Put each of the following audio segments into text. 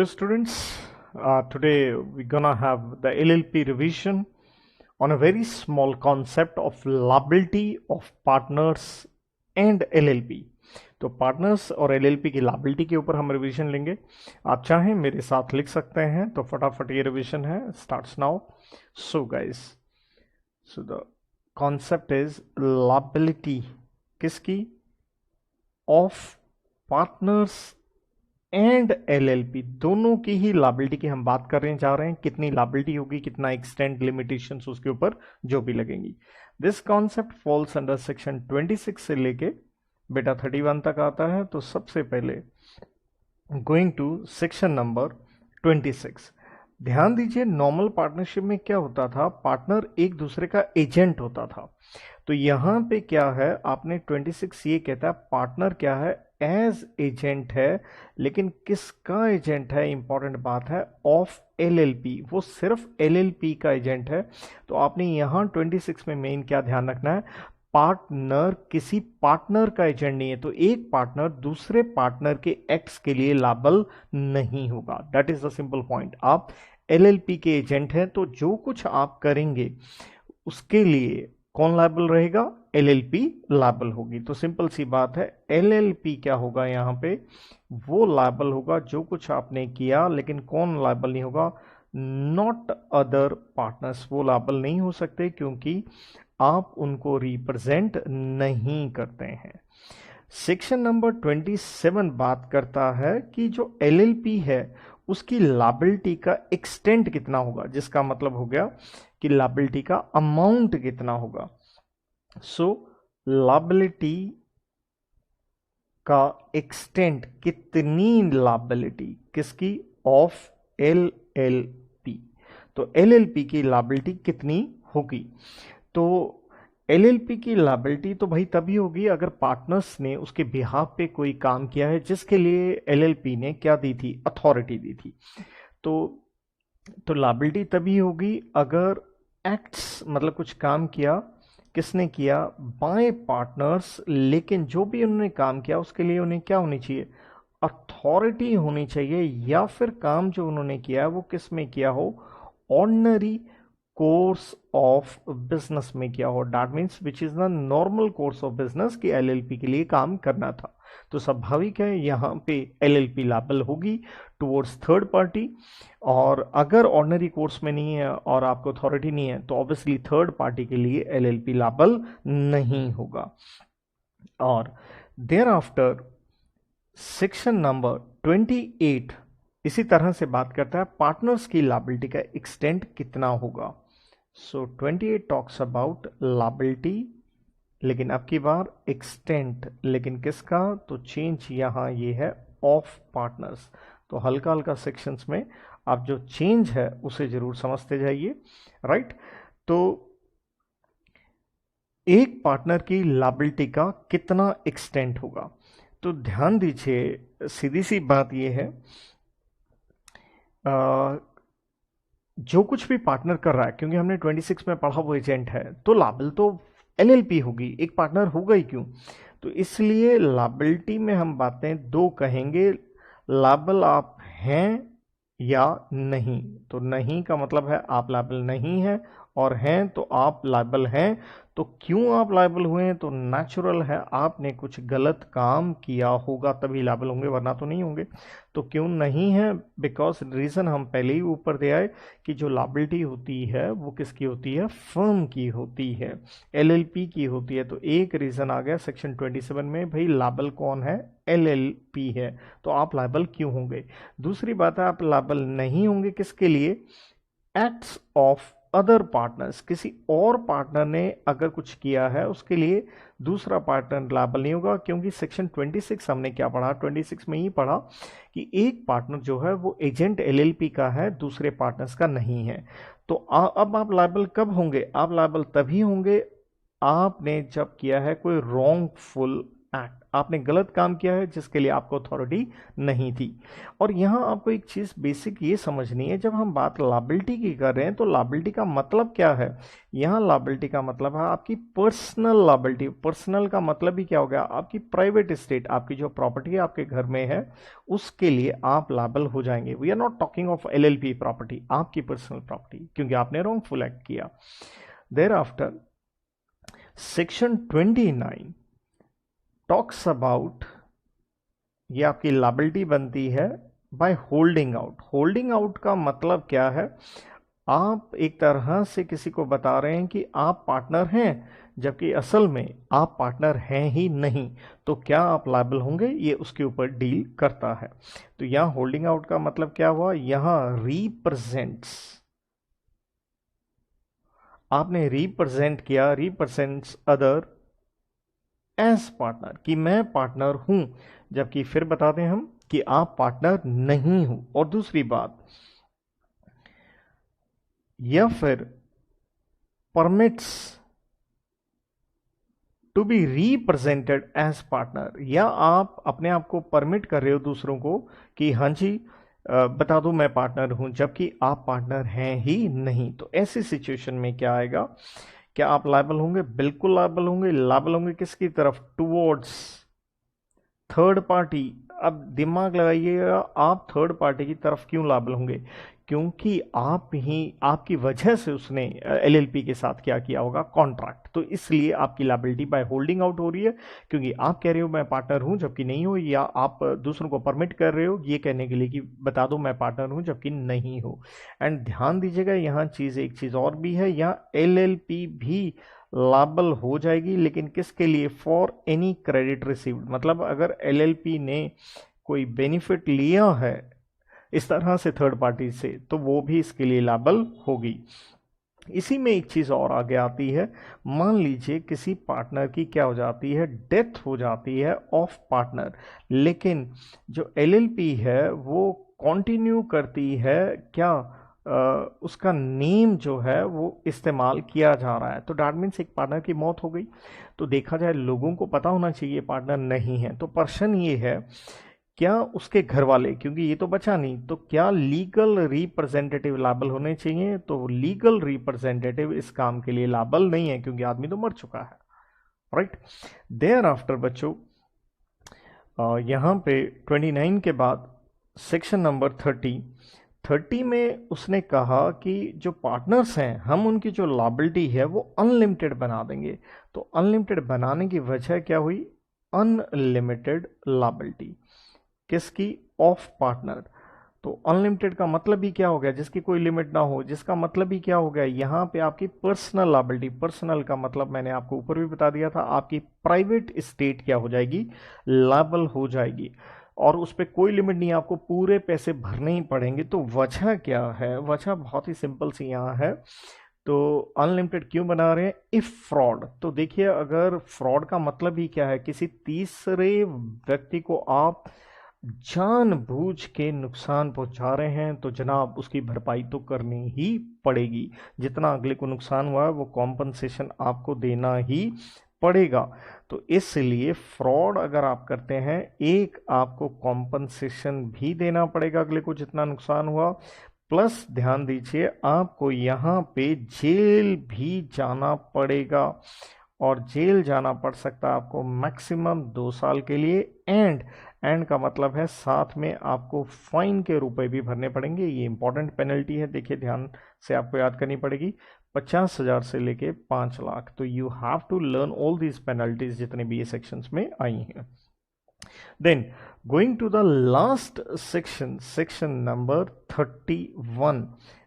Hello students, today we're gonna have the LLP revision on a very small concept of liability of partners and LLP. तो partners और LLP की लाबिलिटी के ऊपर हम revision लेंगे। आप चाहें मेरे साथ लिख सकते हैं, तो फटाफट ये रिवीजन है, starts now. So guys, so the concept is liability किसकी? ऑफ पार्टनर्स एंड LLP, दोनों की ही लाबिलिटी की हम बात करने जा रहे हैं। कितनी लाबिलिटी होगी, कितना एक्सटेंड, लिमिटेशंस उसके ऊपर जो भी लगेंगी। This concept falls under section 26 से लेके बेटा 31 तक आता है। तो सबसे पहले गोइंग टू सेक्शन नंबर 26। ध्यान दीजिए, नॉर्मल पार्टनरशिप में क्या होता था, पार्टनर एक दूसरे का एजेंट होता था। तो यहां पे क्या है, आपने 26 ये कहता है पार्टनर क्या है, एज एजेंट है, लेकिन किसका एजेंट है, इंपॉर्टेंट बात है, ऑफ LLP, वो सिर्फ LLP का एजेंट है। तो आपने यहां 26 में मेन क्या ध्यान रखना है, पार्टनर किसी पार्टनर का एजेंट नहीं है। तो एक पार्टनर दूसरे पार्टनर के एक्ट्स के लिए लायबल नहीं होगा। That is the simple point. आप LLP के एजेंट हैं, तो जो कुछ आप करेंगे उसके लिए कौन लायबल रहेगा, LLP लायबल होगी। तो सिंपल सी बात है, LLP क्या होगा यहां पे, वो लायबल होगा जो कुछ आपने किया, लेकिन कौन लायबल नहीं होगा, नॉट अदर पार्टनर्स, वो लायबल नहीं हो सकते क्योंकि आप उनको रिप्रेजेंट नहीं करते हैं। सेक्शन नंबर 27 बात करता है कि जो LLP है उसकी लायबिलिटी का एक्सटेंट कितना होगा, जिसका मतलब हो गया कि लायबिलिटी का अमाउंट कितना होगा। सो लायबिलिटी का एक्सटेंट, कितनी लायबिलिटी किसकी, ऑफ LLP। तो LLP की लायबिलिटी कितनी होगी, तो LLP की लायबिलिटी तो भाई तभी होगी अगर पार्टनर्स ने उसके बिहाफ पे कोई काम किया है जिसके लिए LLP ने क्या दी थी, अथॉरिटी दी थी। तो लायबिलिटी तभी होगी अगर एक्ट्स, मतलब कुछ काम किया, किसने किया, बाय पार्टनर्स, लेकिन जो भी उन्होंने काम किया उसके लिए उन्हें क्या होनी चाहिए, अथॉरिटी होनी चाहिए, या फिर काम जो उन्होंने किया है वो किस में किया हो, ऑर्डिनरी कोर्स ऑफ बिजनेस में किया हो। That means which is the normal course of business कि LLP के लिए काम करना था। तो स्वाभाविक है यहां पे LLP लायबल होगी टुवर्ड्स थर्ड पार्टी। और अगर ऑर्डिनरी कोर्स में नहीं है और आपको अथॉरिटी नहीं है, तो ऑब्वियसली थर्ड पार्टी के लिए LLP लायबल नहीं होगा। और देयर आफ्टर सेक्शन नंबर 28 इसी तरह से बात करता है पार्टनर्स की लायबिलिटी का एक्सटेंट कितना होगा। सो 28 टॉक्स अबाउट लायबिलिटी, लेकिन अब की बार एक्सटेंट, लेकिन किसका, तो चेंज यहां ये है ऑफ पार्टनर्स। तो हल्का हल्का सेक्शंस में आप जो चेंज है उसे जरूर समझते जाइए, राइट। तो एक पार्टनर की लायबिलिटी का कितना एक्सटेंट होगा, तो ध्यान दीजिए, सीधी सी बात यह है, जो कुछ भी पार्टनर कर रहा है, क्योंकि हमने 26 में पढ़ा वो एजेंट है, तो लायबल तो LLP होगी, एक पार्टनर होगा ही क्यों। तो इसलिए लायबिलिटी में हम बातें दो कहेंगे, लायबल आप हैं या नहीं। तो नहीं का मतलब है आप लायबल नहीं हैं, और हैं तो आप लायबल हैं। तो क्यों आप लायबल हुए हैं, तो नेचुरल है आपने कुछ गलत काम किया होगा तभी लायबल होंगे, वरना तो नहीं होंगे। तो क्यों नहीं है, बिकॉज रीजन हम पहले ही ऊपर दे आए कि जो लायबिलिटी होती है वो किसकी होती है, फर्म की होती है, LLP की होती है। तो एक रीजन आ गया सेक्शन 27 में, भाई लायबल कौन है, LLP है, तो आप लायबल क्यों होंगे। दूसरी बात है, आप लायबल नहीं होंगे किसके लिए, एक्ट्स ऑफ अदर पार्टनर्स, किसी और पार्टनर ने अगर कुछ किया है उसके लिए दूसरा पार्टनर लायबल नहीं होगा। क्योंकि सेक्शन 26 हमने क्या पढ़ा, 26 में ही पढ़ा कि एक पार्टनर जो है वो एजेंट LLP का है, दूसरे पार्टनर्स का नहीं है। तो अब आप लायबल कब होंगे, आप लायबल तभी होंगे आपने जब किया है कोई रॉन्गफुल एक्ट, आपने गलत काम किया है जिसके लिए आपको अथॉरिटी नहीं थी। और यहाँ आपको एक चीज़ बेसिक ये समझनी है, जब हम बात लायबिलिटी की कर रहे हैं तो लायबिलिटी का मतलब क्या है। यहाँ लायबिलिटी का मतलब है आपकी पर्सनल लायबिलिटी। पर्सनल का मतलब ही क्या हो गया, आपकी प्राइवेट एस्टेट, आपकी जो प्रॉपर्टी आपके घर में है उसके लिए आप लायबल हो जाएंगे। We are not talking of LLP property, आपकी पर्सनल प्रॉपर्टी, क्योंकि आपने रॉन्गफुल एक्ट किया। There after section 29 talks about, ये आपकी लायबिलिटी बनती है by holding out. Holding out का मतलब क्या है, आप एक तरह से किसी को बता रहे हैं कि आप पार्टनर हैं जबकि असल में आप पार्टनर हैं ही नहीं, तो क्या आप लायबल होंगे, ये उसके ऊपर डील करता है। तो यहाँ होल्डिंग आउट का मतलब क्या हुआ, यहाँ रिप्रेजेंट्स, आपने रिप्रेजेंट किया, रिप्रेजेंट्स अदर एज पार्टनर, कि मैं पार्टनर हूं, जबकि फिर बता दें हम कि आप पार्टनर नहीं हो। और दूसरी बात, या फिर permits to be represented as partner, या आप अपने आप को परमिट कर रहे हो दूसरों को कि हाँ जी बता दो मैं पार्टनर हूं, जबकि आप पार्टनर हैं ही नहीं। तो ऐसी सिचुएशन में क्या आएगा, क्या आप लायबल होंगे, बिल्कुल लायबल होंगे। लायबल होंगे किसकी तरफ, टुवर्ड्स थर्ड पार्टी। अब दिमाग लगाइएगा, आप थर्ड पार्टी की तरफ क्यों लायबल होंगे, क्योंकि आप ही, आपकी वजह से उसने एलएलपी के साथ क्या किया होगा, कॉन्ट्रैक्ट। तो इसलिए आपकी लायबिलिटी बाय होल्डिंग आउट हो रही है, क्योंकि आप कह रहे हो मैं पार्टनर हूं जबकि नहीं हो, या आप दूसरों को परमिट कर रहे हो ये कहने के लिए कि बता दो मैं पार्टनर हूं जबकि नहीं हो। एंड ध्यान दीजिएगा यहाँ चीज़, एक चीज़ और भी है, यहाँ एलएलपी भी लायबल हो जाएगी, लेकिन किसके लिए, फॉर एनी क्रेडिट रिसीव्ड। मतलब अगर एलएलपी ने कोई बेनिफिट लिया है इस तरह से थर्ड पार्टी से, तो वो भी इसके लिए लायबल होगी। इसी में एक चीज और आगे आती है, मान लीजिए किसी पार्टनर की क्या हो जाती है, डेथ हो जाती है ऑफ पार्टनर, लेकिन जो एलएलपी है वो कंटिन्यू करती है क्या, उसका नेम जो है वो इस्तेमाल किया जा रहा है। तो डैट मीन्स एक पार्टनर की मौत हो गई, तो देखा जाए लोगों को पता होना चाहिए पार्टनर नहीं है, तो पर्सन ये है, क्या उसके घर वाले, क्योंकि ये तो बचा नहीं, तो क्या लीगल रिप्रेजेंटेटिव लायबल होने चाहिए, तो लीगल रिप्रेजेंटेटिव इस काम के लिए लायबल नहीं है क्योंकि आदमी तो मर चुका है, राइट। देयर आफ्टर बच्चों यहां पे 29 के बाद सेक्शन नंबर 30 में उसने कहा कि जो पार्टनर्स हैं हम उनकी जो लायबिलिटी है वो अनलिमिटेड बना देंगे। तो अनलिमिटेड बनाने की वजह क्या हुई, अनलिमिटेड लायबिलिटी किसकी, ऑफ पार्टनर। तो अनलिमिटेड का मतलब ही क्या हो गया, जिसकी कोई लिमिट ना हो, जिसका मतलब ही क्या हो गया, यहाँ पे आपकी पर्सनल लायबिलिटी, पर्सनल का मतलब मैंने आपको ऊपर भी बता दिया था, आपकी प्राइवेट एस्टेट क्या हो जाएगी, लायबल हो जाएगी, और उस पर कोई लिमिट नहीं है, आपको पूरे पैसे भरने ही पड़ेंगे। तो वजह क्या है, वजह बहुत ही सिंपल सी यहाँ है। तो अनलिमिटेड क्यों बना रहे हैं, इफ फ्रॉड, तो देखिए अगर फ्रॉड का मतलब ही क्या है, किसी तीसरे व्यक्ति को आप जानबूझ के नुकसान पहुंचा रहे हैं तो जनाब उसकी भरपाई तो करनी ही पड़ेगी। जितना अगले को नुकसान हुआ है वो कॉम्पनसेशन आपको देना ही पड़ेगा। तो इसलिए फ्रॉड अगर आप करते हैं, एक आपको कॉम्पनसेशन भी देना पड़ेगा अगले को जितना नुकसान हुआ, प्लस ध्यान दीजिए आपको यहाँ पे जेल भी जाना पड़ेगा, और जेल जाना पड़ सकता है आपको मैक्सिमम 2 साल के लिए। एंड का मतलब है साथ में आपको फाइन के रुपए भी भरने पड़ेंगे। ये इंपॉर्टेंट पेनल्टी है, देखिए ध्यान से आपको याद करनी पड़ेगी, 50,000 से लेके 5 लाख। तो you have to learn all these penalties जितने भी ये सेक्शंस में आई हैं। Then going to the last section, section number 31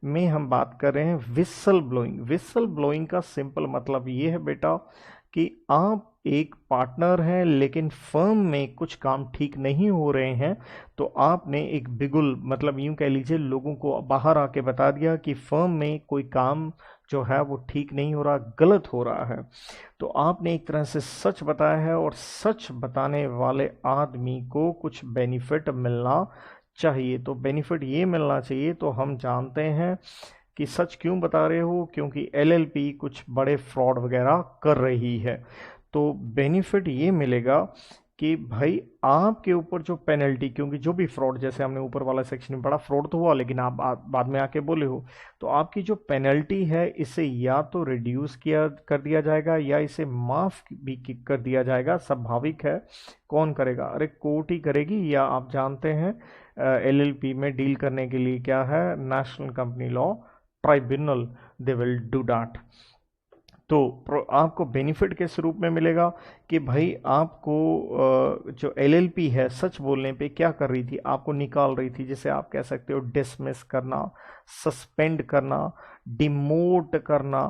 में हम बात कर रहे हैं विसल ब्लोइंग। विसल ब्लोइंग का सिंपल मतलब ये है बेटा कि आप एक पार्टनर हैं लेकिन फर्म में कुछ काम ठीक नहीं हो रहे हैं, तो आपने एक बिगुल, मतलब यूं कह लीजिए लोगों को बाहर आके बता दिया कि फर्म में कोई काम जो है वो ठीक नहीं हो रहा, गलत हो रहा है। तो आपने एक तरह से सच बताया है, और सच बताने वाले आदमी को कुछ बेनिफिट मिलना चाहिए। तो बेनिफिट ये मिलना चाहिए, तो हम जानते हैं कि सच क्यों बता रहे हो, क्योंकि एलएलपी कुछ बड़े फ्रॉड वगैरह कर रही है। तो बेनिफिट ये मिलेगा कि भाई आपके ऊपर जो पेनल्टी, क्योंकि जो भी फ्रॉड, जैसे हमने ऊपर वाला सेक्शन में पढ़ा, फ्रॉड तो हुआ लेकिन आप बाद में आके बोले हो, तो आपकी जो पेनल्टी है इसे या तो रिड्यूस किया कर दिया जाएगा या इसे माफ भी कर दिया जाएगा। स्वाभाविक है, कौन करेगा? अरे कोर्ट ही करेगी। या आप जानते हैं एलएलपी में डील करने के लिए क्या है, national company law tribunal, they will do that. तो आपको बेनिफिट किस रूप में मिलेगा कि भाई आपको जो एलएलपी है सच बोलने पे क्या कर रही थी, आपको निकाल रही थी, जिसे आप कह सकते हो डिसमिस करना, सस्पेंड करना, डिमोट करना,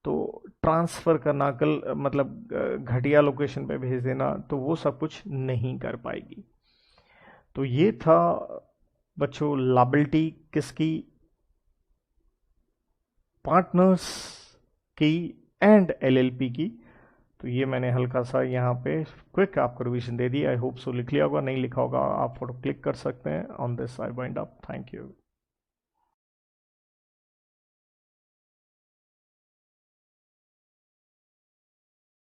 तो ट्रांसफ़र करना, कल मतलब घटिया लोकेशन पे भेज देना, तो वो सब कुछ नहीं कर पाएगी। तो ये था बच्चों लायबिलिटी किसकी, पार्टनर्स की एंड एलएलपी की। तो ये मैंने हल्का सा यहाँ पे क्विक आपको रिवीजन दे दिया। आई होप सो लिख लिया होगा, नहीं लिखा होगा आप फोटो क्लिक कर सकते हैं। On this I wind up, thank you.